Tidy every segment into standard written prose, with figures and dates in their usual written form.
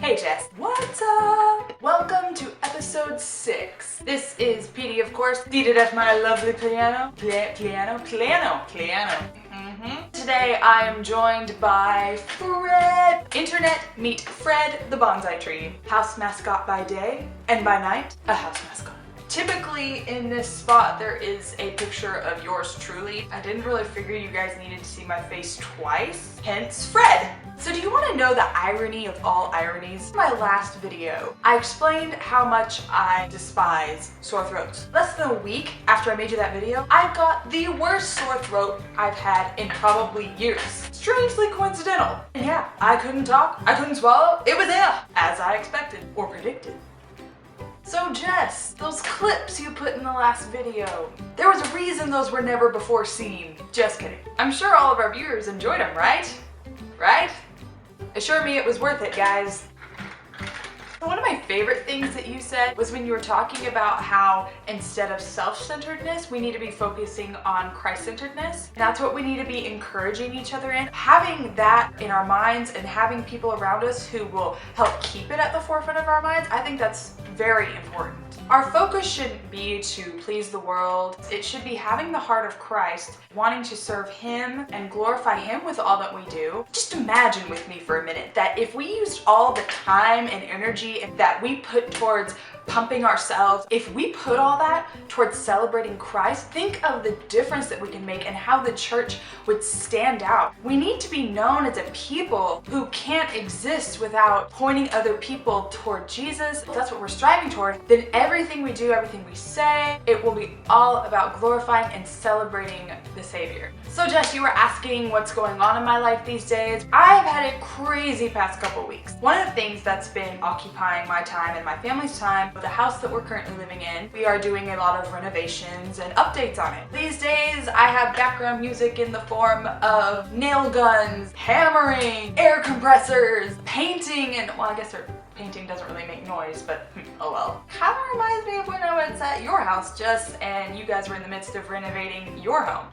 Hey Jess. What's up? Welcome to episode 6. This is Petie, of course, seated at my lovely piano. Today I am joined by Fred. Internet meet Fred the bonsai tree. House mascot by day, and by night, a house mascot. Typically in this spot there is a picture of yours truly. I didn't really figure you guys needed to see my face twice, hence Fred. So do you want to know the irony of all ironies? In my last video, I explained how much I despise sore throats. Less than a week after I made you that video, I got the worst sore throat I've had in probably years. Strangely coincidental. And yeah, I couldn't talk, I couldn't swallow, it was there, as I expected or predicted. So Jess, those clips you put in the last video, there was a reason those were never before seen. Just kidding. I'm sure all of our viewers enjoyed them, right? Right? Assure me it was worth it, guys. One of my favorite things that you said was when you were talking about how instead of self-centeredness, we need to be focusing on Christ-centeredness. That's what we need to be encouraging each other in. Having that in our minds and having people around us who will help keep it at the forefront of our minds, I think that's very important. Our focus shouldn't be to please the world. It should be having the heart of Christ, wanting to serve Him and glorify Him with all that we do. Just imagine with me for a minute that if we used all the time and energy that we put towards pumping ourselves, if we put all that towards celebrating Christ, think of the difference that we can make and how the church would stand out. We need to be known as a people who can't exist without pointing other people toward Jesus. If that's what we're striving toward, then everything we do, everything we say, it will be all about glorifying and celebrating the Savior. So Jess, you were asking what's going on in my life these days. I've had a crazy past couple weeks. One of the things that's been occupying my time and my family's time, the house that we're currently living in, we are doing a lot of renovations and updates on it. These days, I have background music in the form of nail guns, hammering, air compressors, painting, and well, I guess painting doesn't really make noise, but oh well. Kind of reminds me of when I was at your house, Jess, and you guys were in the midst of renovating your home.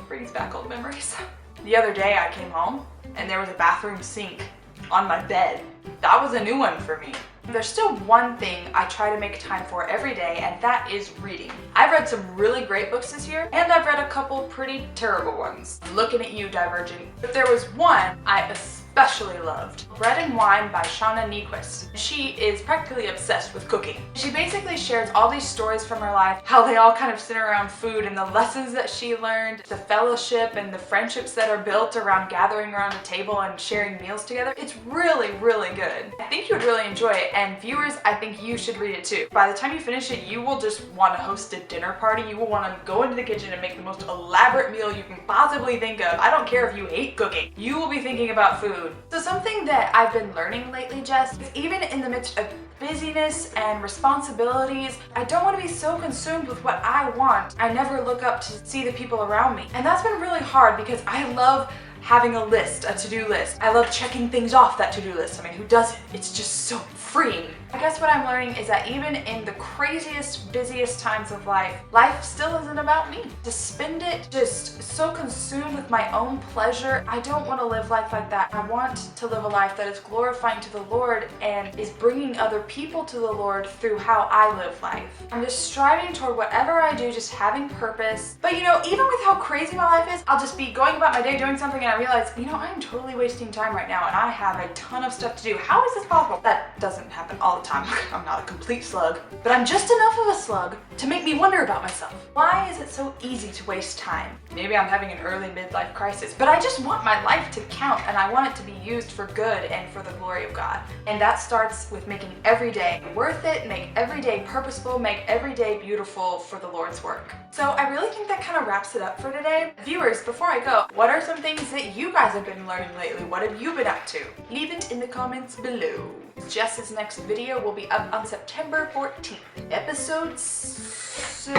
Brings back old memories. The other day I came home and there was a bathroom sink on my bed. That was a new one for me. There's still one thing I try to make time for every day, and that is reading. I've read some really great books this year, and I've read a couple pretty terrible ones. Looking at you, Diverging. But there was one I especially loved. Bread and Wine by Shauna Niequist. She is practically obsessed with cooking. She basically shares all these stories from her life, how they all kind of center around food and the lessons that she learned, the fellowship and the friendships that are built around gathering around a table and sharing meals together. It's really, really good. I think you would really enjoy it, and viewers, I think you should read it too. By the time you finish it, you will just want to host a dinner party. You will want to go into the kitchen and make the most elaborate meal you can possibly think of. I don't care if you hate cooking. You will be thinking about food. So something that I've been learning lately, Jess, is even in the midst of busyness and responsibilities, I don't want to be so consumed with what I want. I never look up to see the people around me. And that's been really hard because I love having a list, a to-do list. I love checking things off that to-do list. I mean, who doesn't? It's just so freeing. I guess what I'm learning is that even in the craziest, busiest times of life, life still isn't about me. To spend it just so consumed with my own pleasure, I don't want to live life like that. I want to live a life that is glorifying to the Lord and is bringing other people to the Lord through how I live life. I'm just striving toward whatever I do, just having purpose. But you know, even with how crazy my life is, I'll just be going about my day doing something and I realize, you know, I'm totally wasting time right now and I have a ton of stuff to do. How is this possible? That doesn't happen all the time. I'm not a complete slug, but I'm just enough of a slug to make me wonder about myself. Why is it so easy to waste time? Maybe I'm having an early midlife crisis, but I just want my life to count and I want it to be used for good and for the glory of God. And that starts with making every day worth it, make every day purposeful, make every day beautiful for the Lord's work. So I really think that kind of wraps it up for today. Viewers, before I go, what are some things that you guys have been learning lately? What have you been up to? Leave it in the comments below. Jess's next video will be up on September 14th, episode 7.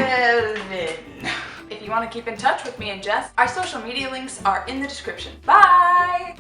If you want to keep in touch with me and Jess, our social media links are in the description. Bye!